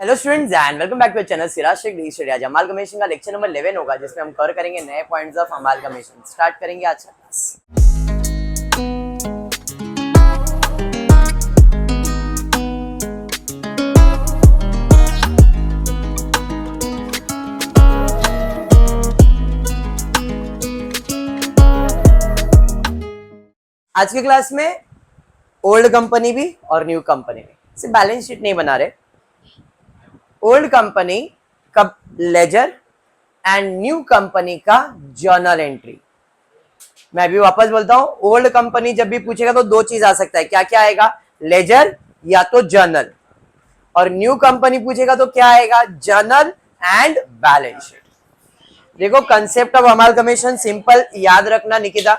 Hello students and welcome back to channel Siraj Shaikh the study. आज amalgamation का lecture number 11 होगा, जिसमें हम कवर करेंगे नए पॉइंट्स ऑफ अमालगमेशन। स्टार्ट करेंगे आज का क्लास। आज के क्लास में ओल्ड कंपनी भी और न्यू कंपनी भी, सिर्फ बैलेंस शीट नहीं बना रहे। ओल्ड कंपनी का लेजर एंड न्यू कंपनी का जर्नल एंट्री। मैं भी वापस बोलता हूं, ओल्ड कंपनी जब भी पूछेगा तो दो चीज आ सकता है। क्या क्या आएगा? लेजर या तो जर्नल। और न्यू कंपनी पूछेगा तो क्या आएगा? Journal and balance sheet. देखो, कंसेप्ट ऑफ अमालगमेशन सिंपल याद रखना निकिता।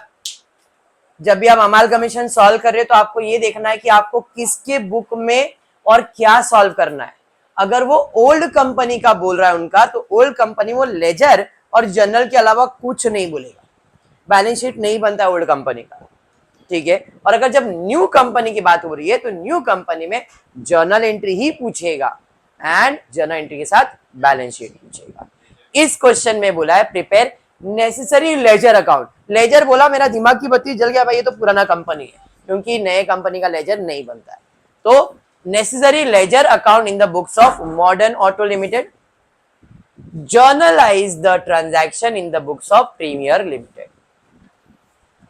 जब भी आप अमालगमेशन सॉल्व कर रहे हो तो आपको ये देखना है कि आपको किसके बुक में और क्या सॉल्व करना है। अगर वो ओल्ड कंपनी का बोल रहा है उनका, तो ओल्ड कंपनी वो लेजर और जर्नल के अलावा कुछ नहीं बोलेगा। बैलेंस शीट नहीं बनता ओल्ड कंपनी का, ठीक है। और अगर जब न्यू कंपनी की बात हो रही है तो न्यू कंपनी में जर्नल एंट्री ही पूछेगा एंड जर्नल एंट्री के साथ बैलेंस शीट पूछेगा। इस क्वेश्चन में बोला है prepare necessary ledger account. Ledger बोला, मेरा दिमाग की बत्ती जल गया भाई, ये तो पुराना कंपनी है, क्योंकि नए कंपनी का लेजर नहीं बनता है। तो necessary ledger account in the books of Modern Auto Limited, journalize the transaction in the books of Premier Limited।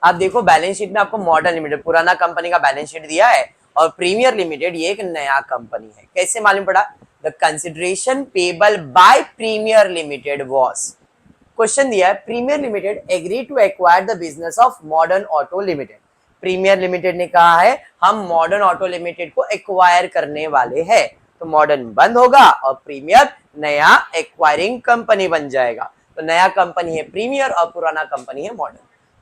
आप देखो, बैलेंस शीट में आपको मॉडर्न लिमिटेड पुराना कंपनी का बैलेंस शीट दिया है और प्रीमियर लिमिटेड ये एक नया कंपनी है। कैसे मालूम पड़ा? The consideration payable by Premier Limited was, question दिया है, Premier Limited agree to acquire the business of Modern Auto Limited. Premier Limited ने कहा है हम मॉडर्न ऑटो लिमिटेड को एक्वायर करने वाले हैं। तो मॉडर्न बंद होगा और प्रीमियर नया एक्वायरिंग कंपनी बन जाएगा। तो नया कंपनी है प्रीमियर और पुराना कंपनी है मॉडर्न।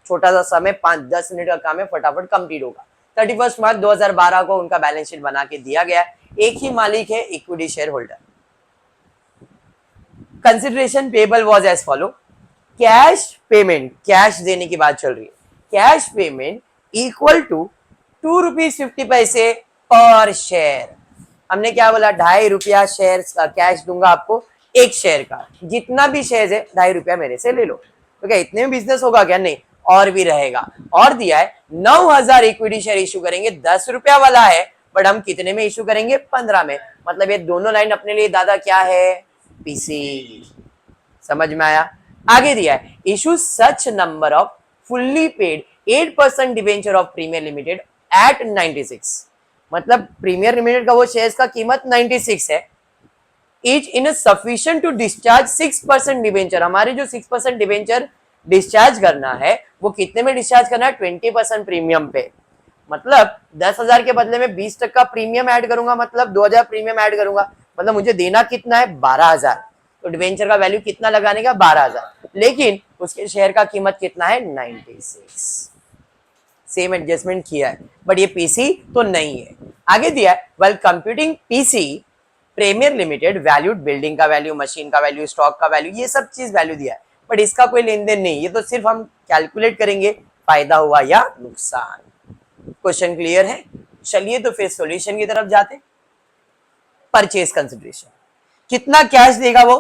छोटा सा समय 5-10 मिनट का काम है, फटाफट कंप्लीट होगा। 31 मार्च 2012 को उनका बैलेंस शीट बना के दिया गया। एक ही मालिक है, equity share holder. Consideration payable was as follow, cash payment, cash देने की बात चल रही है, कैश पेमेंट इक्वल टू ₹2.50 पर शेयर। हमने क्या बोला? ₹2.5 शेयर का कैश दूंगा आपको, एक शेयर का। जितना भी शेयर है ₹2.5 मेरे से ले लो। तो क्या इतने में बिजनेस होगा क्या? नहीं, और भी रहेगा। और दिया है 9,000 इक्विटी शेयर इशू करेंगे। ₹10 वाला है, बट हम कितने में इशू करेंगे? 15 में। मतलब ये दोनों लाइन अपने लिए दादा क्या है? पीसी। समझ में आया? आगे दिया है issue such number of fully paid 8% debenture of Premier Limited at 96। मतलब प्रीमियर लिमिटेड का वो शेयर्स का कीमत 96 है। Each in sufficient to discharge 6% debenture. हमारे जो 6% डिवेंचर डिस्चार्ज करना है वो कितने में डिस्चार्ज करना है? 20% प्रीमियम पे। मतलब 10,000 के बदले में 20% प्रीमियम ऐड करूंगा, मतलब 2,000 प्रीमियम ऐड करूंगा। मतलब मुझे देना कितना है? 12,000। तो डिवेंचर का वैल्यू कितना लगाने का? 12,000। लेकिन उसके शेयर का कीमत कितना है? 96। सेम एडजस्टमेंट किया है, बट ये पीसी तो नहीं है। आगे दिया है well computing PC Premier Limited valued building का वैल्यू, मशीन का वैल्यू, स्टॉक का वैल्यू, ये सब चीज वैल्यू दिया है, बट इसका कोई लेन देन नहीं। ये तो सिर्फ हम कैलकुलेट करेंगे फायदा हुआ या नुकसान। क्वेश्चन क्लियर है? चलिए तो फिर सॉल्यूशन की तरफ जाते। परचेज कंसिडरेशन कितना कैश देगा वो?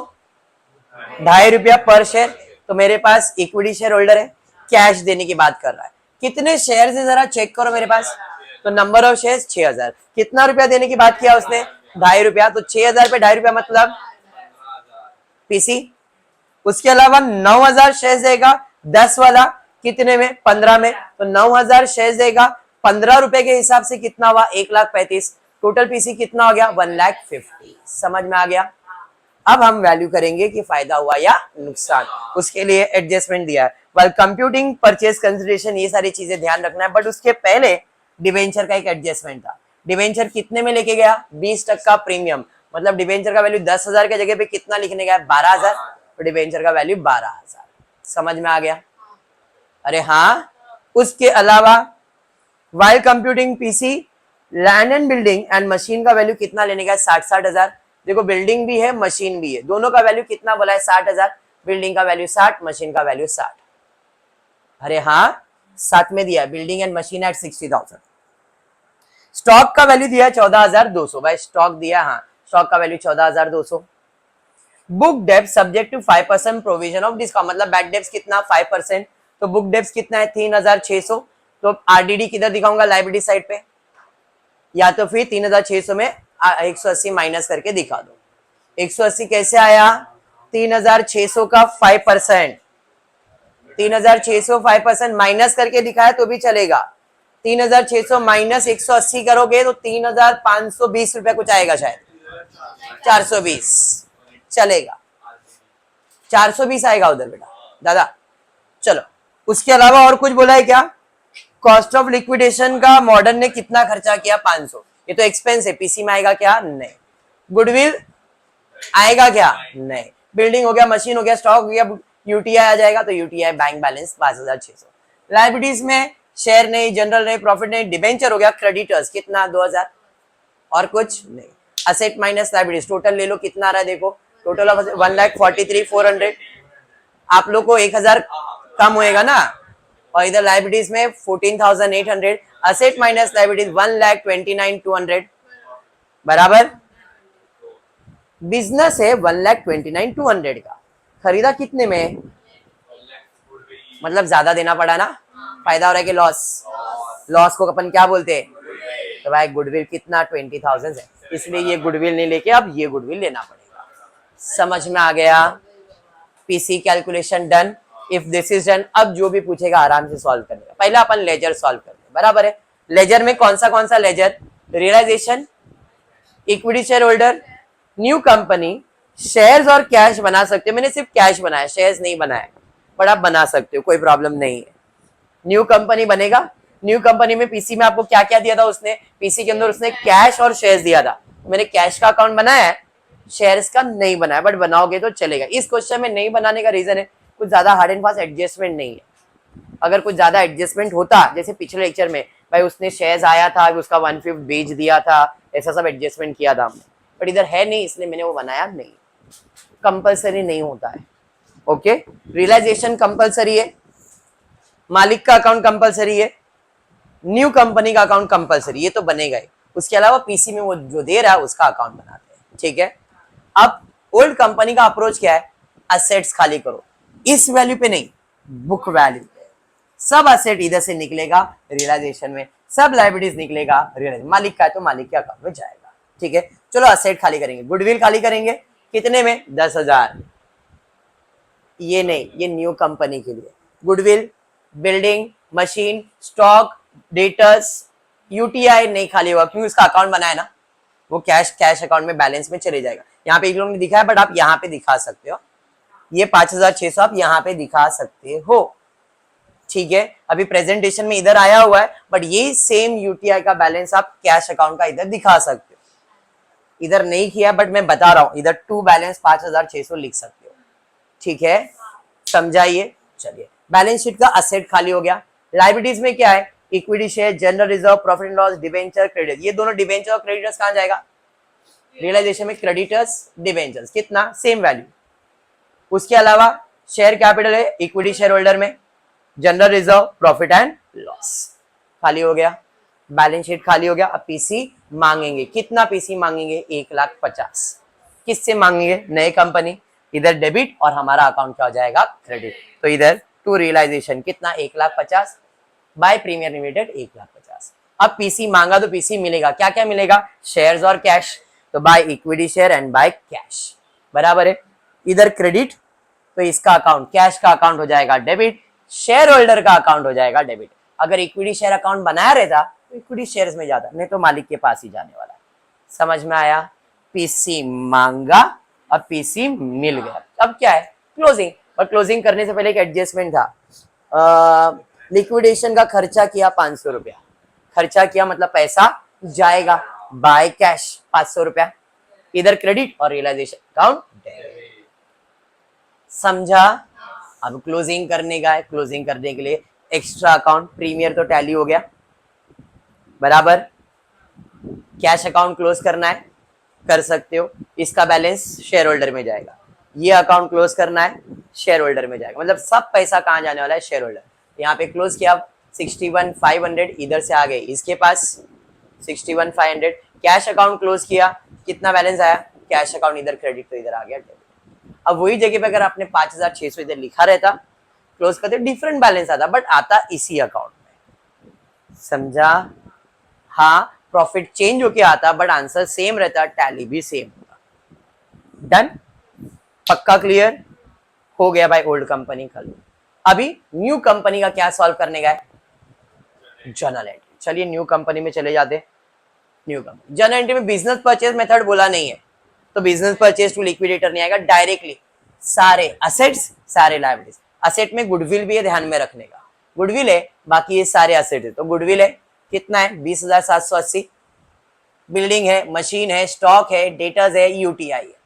₹2.5 पर शेयर। तो मेरे पास इक्विटी शेयर होल्डर है, कैश देने की बात कर रहा है। कितने शेयर है जरा चेक करो मेरे पास। तो नंबर ऑफ शेयर 6,000। कितना रुपया देने की बात किया उसने? ₹2.5। तो 6,000 पे ₹2.5 मतलब पीसी। उसके अलावा 9,000 शेयर देगा 10 वाला, कितने में? 15 में। तो 9,000 शेयर देगा, ₹15 के हिसाब से कितना हुआ? 1,35,000। टोटल पीसी कितना हो गया? 1,50,000। समझ में आ गया? अब हम वैल्यू करेंगे कि फायदा हुआ या नुकसान। उसके लिए एडजस्टमेंट दिया है वाइल कंप्यूटिंग परचेज कंसिडरेशन। ये सारी चीजें ध्यान रखना है, बट उसके पहले डिवेंचर का एक एडजस्टमेंट था। डिवेंचर कितने में लेके गया? 20% प्रीमियम। मतलब डिवेंचर का वैल्यू 10,000 के जगह पे कितना लिखने गया? 12,000। तो डिवेंचर का वैल्यू 12,000। समझ में आ गया? अरे हाँ। उसके अलावा while computing PC land and building and machine का वैल्यू कितना लेने का? 60,000। देखो, बिल्डिंग भी है मशीन भी है, दोनों का वैल्यू कितना बोला है? 60,000। बिल्डिंग का वैल्यू 60, मशीन का वैल्यू 60। अरे हाँ, साथ में दिया building and machine at 60,000। Stock का वैल्यू दिया 14,200। भाई स्टॉक दिया, हाँ स्टॉक का वैल्यू 14,200। बुक डेप्ट subject to 5% provision of discount, मतलब बैड डेप्ट कितना 5%, तो बुक डेप्ट कितना है 3,600। तो आरडीडी किधर दिखाऊंगा, लाइबिलिटी साइड पे, या तो फिर 3,600 में 180 माइनस करके दिखा दो। 180 कैसे आया, 3,600 का 5%, 3,600 5% माइनस करके दिखाया तो भी चलेगा। 3,600 माइनस 180 करोगे तो 3,520 रुपया कुछ आएगा, शायद 420 चलेगा, 420 आएगा उधर बेटा दादा। चलो उसके अलावा और कुछ बोला है क्या? कॉस्ट ऑफ लिक्विडेशन का मॉडर्न ने कितना खर्चा किया, 500। ये तो एक्सपेंस है, पीसी में आएगा क्या, नहीं। गुडविल आएगा क्या, नहीं। बिल्डिंग हो गया, मशीन हो गया, स्टॉक हो गया, यूटीआई आ जाएगा, तो यूटीआई बैंक बैलेंस 5,600। लाइबिलिटीज में शेयर नहीं, जनरल नहीं, प्रॉफिट नहीं, डिबेंचर हो गया, क्रेडिटर्स कितना 2,000, और कुछ नहीं। असेट माइनस लाइबिलिटीज टोटल ले लो, कितना आ रहा है देखो, टोटल ऑफ 1,43,400। आप लोग को 1,000 कम होएगा ना, और इधर लाइबिलिटीज में 14,800, असेट माइनस लाइबिलिटीज 1,29,200 बराबर। बिजनेस है 1,29,200 का, खरीदा कितने में, मतलब ज्यादा देना पड़ा ना, फायदा हो रहा है कि लॉस, लॉस को अपन क्या बोलते हैं, तो भाई गुडविल कितना 20,000 है, इसलिए ये गुडविल नहीं लेके अब ये गुडविल लेना पड़ेगा। समझ में आ गया, PC calculation done. If this is done, अब जो भी पूछेगा आराम से सॉल्व करने का। पहले अपन लेजर सॉल्व करते हैं, बराबर है। लेजर में कौन सा ledger, realisation, equity share holder, new company, shares और कैश बना सकते हो। मैंने सिर्फ कैश बनाया, शेयर्स नहीं बनाया, बट आप बना सकते हो, कोई प्रॉब्लम नहीं है। न्यू कंपनी बनेगा, न्यू कंपनी में पीसी में आपको क्या क्या दिया था उसने, पीसी के अंदर उसने कैश और शेयर्स दिया था। मैंने कैश का अकाउंट बनाया है, शेयर्स का नहीं बनाया, बट बनाओगे तो चलेगा। इस क्वेश्चन में नहीं बनाने का रीजन है कुछ ज्यादा हार्ड एंड फास्ट एडजस्टमेंट नहीं है। अगर कुछ ज्यादा एडजस्टमेंट होता, जैसे पिछले लेक्चर में भाई उसने शेयर्स आया था, उसका 1/5 बेच दिया था, ऐसा सब एडजस्टमेंट किया था हमने, बट इधर है नहीं, इसलिए मैंने वो बनाया नहीं। कंपलसरी नहीं होता है, ओके। रियलाइजेशन कंपलसरी है, मालिक का अकाउंट कंपलसरी है, न्यू कंपनी का अकाउंट कंपलसरी, ये तो बनेगा ही। उसके अलावा पीसी में वो जो दे रहा है उसका अकाउंट बनाते हैं, ठीक है। अब ओल्ड कंपनी का अप्रोच क्या है, असेट्स खाली करो, इस वैल्यू पे नहीं, बुक वैल्यू पे। सब असेट इधर से निकलेगा रियलाइजेशन में, सब लाइबिलिटीज निकलेगा रियलाइजेशन। मालिक का है तो मालिक के अकाउंट में जाएगा, ठीक है। चलो असेट खाली करेंगे, गुडविल खाली करेंगे, कितने में, 10,000। ये नहीं, ये न्यू कंपनी के लिए goodwill, building, machine, stock, debtors, UTI नहीं खाली होगा क्योंकि उसका अकाउंट बनाया ना, वो कैश अकाउंट में बैलेंस में चले जाएगा। यहाँ पे एक लोग ने दिखा है, बट आप यहाँ पे दिखा सकते हो, ये 5,600 आप यहाँ पे दिखा सकते हो, ठीक है। अभी प्रेजेंटेशन में इधर आया हुआ है, बट ये सेम यूटीआई का बैलेंस आप कैश अकाउंट का इधर दिखा सकते हो। इधर नहीं किया, बट मैं बता रहा हूं, इधर टू बैलेंस 5,600 लिख सकते हो, ठीक है, समझाइए। चलिए, बैलेंस शीट का असेट खाली हो गया। लाइबिलिटीज में क्या है, equity share, general reserve, profit and loss, debenture, credit. ये दोनों डिबेंचर और क्रेडिटर्स कहां जाएगा, रियलाइजेशन में क्रेडिटर्स, डिबेंचर्स, कितना, सेम वैल्यू। उसके अलावा शेयर कैपिटल है इक्विटी शेयर होल्डर में, general reserve, profit and loss खाली हो गया, बैलेंस शीट खाली हो गया। अब पीसी मांगेंगे, कितना पीसी मांगेंगे, 1,50,000। किससे मांगेंगे, नए कंपनी, इधर डेबिट और हमारा अकाउंट क्या हो जाएगा, क्रेडिट। तो इधर टू रियलाइजेशन कितना, 1,50,000 बाय प्रीमियर लिमिटेड 1,50,000। अब पीसी मांगा तो पीसी मिलेगा, क्या क्या मिलेगा, शेयर्स और कैश, तो by equity share and by cash, बराबर है। इधर क्रेडिट, तो इसका अकाउंट, कैश का अकाउंट हो जाएगा डेबिट, शेयर होल्डर का अकाउंट हो जाएगा डेबिट। अगर इक्विटी शेयर अकाउंट बनाया रहता तो इक्विटी शेयर्स में जाता, नहीं तो मालिक के पास ही जाने वाला। समझ में आया, पीसी मांगा, अब पीसी मिल गया। अब क्या है, क्लोजिंग। और क्लोजिंग करने से पहले एक एडजस्टमेंट था, लिक्विडेशन का खर्चा किया 500 रुपया, खर्चा किया मतलब पैसा जाएगा, बाय कैश 500 रुपया, इधर क्रेडिट और रियलाइजेशन अकाउंट डेबिट। समझा। अब क्लोजिंग करने का है, क्लोजिंग करने के लिए एक्स्ट्रा अकाउंट, प्रीमियर तो टैली हो गया, बराबर। कैश अकाउंट क्लोज करना है, कर सकते हो, इसका बैलेंस शेयर होल्डर में जाएगा। ये अकाउंट क्लोज करना है, शेयर होल्डर में जाएगा, मतलब सब पैसा कहां जाने वाला है, शेयर होल्डर। यहाँ पे क्लोज किया 61,500, इधर से आ गए इसके पास 61,500। कैश अकाउंट क्लोज किया कितना बैलेंस आया, कैश अकाउंट इधर क्रेडिट तो इधर आ गया डेबिट। अब वही जगह पे अगर आपने 5,600 इधर लिखा रहता, क्लोज करते, डिफरेंट बैलेंस आता, बट आता इसी अकाउंट में, समझा? हाँ, प्रॉफिट चेंज होके आता बट आंसर सेम रहता, टैली भी सेम होता। डन, पक्का क्लियर हो गया भाई ओल्ड कंपनी का। अभी न्यू कंपनी का क्या सॉल्व करने का है, जर्नल एंट्री। चलिए न्यू कंपनी में चले जाते। न्यू कंपनी जर्नल एंट्री में बिजनेस परचेज मेथड बोला नहीं है, तो बिजनेस परचेज टू लिक्विडेटर नहीं आएगा, डायरेक्टली सारे असेट्स सारे लायबिलिटीज। असेट में गुडविल भी है, ध्यान में रखने का, गुडविल है, बाकी ये सारे असेट है। तो गुडविल है कितना है, 20,780। बिल्डिंग है, मशीन है, स्टॉक है, डेटर्स है, यूटीआई है।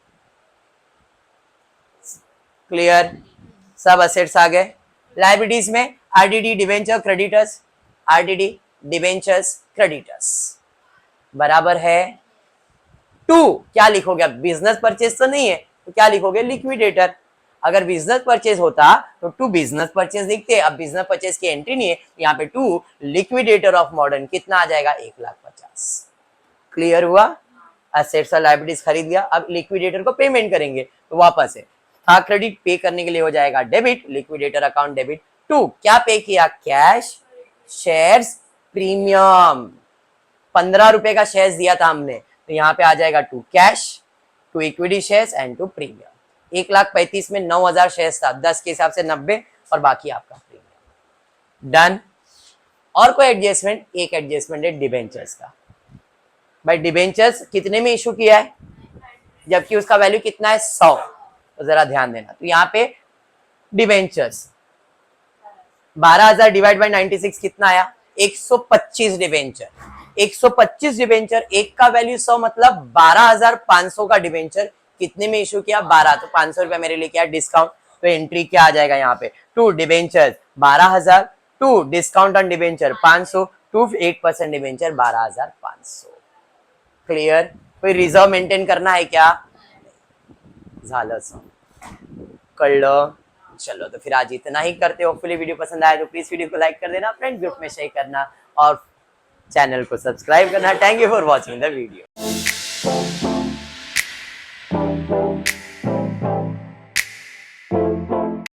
क्लियर, सब असेट्स आ गए। लायबिलिटीज में RDD debenture creditors, RDD debentures creditors बराबर है टू, क्या लिखोगे, बिजनेस परचेज तो नहीं है तो क्या लिखोगे, लिक्विडेटर। अगर बिजनेस परचेज होता तो टू बिजनेस परचेज लिखते, अब बिजनेस परचेज की एंट्री नहीं है, यहाँ पे टू लिक्विडेटर ऑफ मॉडर्न, कितना आ जाएगा, 1,50,000। क्लियर हुआ, असेट्स और लायबिलिटीज खरीद लिया, अब लिक्विडेटर को पेमेंट करेंगे तो वापस है, था क्रेडिट, पे करने के लिए हो जाएगा debit, liquidator account debit. To क्या पे किया, कैश, शेयर्स, प्रीमियम, 15 रुपए का शेयर्स दिया था हमने, तो यहाँ पे आ जाएगा to cash, to equity shares and to premium. 1,35,000 में 9,000 शेयर्स था, 10 के हिसाब से 90 और बाकी आपका प्रीमियम। डन। और कोई एडजस्टमेंट, एक एडजस्टमेंट है डिबेंचर्स का। भाई डिबेंचर्स कितने में इशू किया है, जबकि उसका वैल्यू कितना है, 100, तो जरा ध्यान देना। तो यहाँ पे डिबेंचर्स 12,000 डिवाइड बाई 96 कितना आया, 125 डिबेंचर। 125 डिबेंचर, एक का वैल्यू 100, मतलब 12,500 का डिबेंचर कितने में इशू किया, 12, तो 500 रुपया मेरे लिए क्या डिस्काउंट, तो एंट्री क्या आ जाएगा यहाँ पे, to debenture 12,000, to discount on debenture 500, to 8% debenture 12,500। Clear, कोई रिजर्व मेंटेन करना है क्या, झालं कळलं। चलो तो फिर आज इतना ही करते हो। होपफुली वीडियो पसंद आया तो प्लीज वीडियो को लाइक कर देना, फ्रेंड ग्रुप में शेयर करना और चैनल को सब्सक्राइब करना। Thank you for watching the video.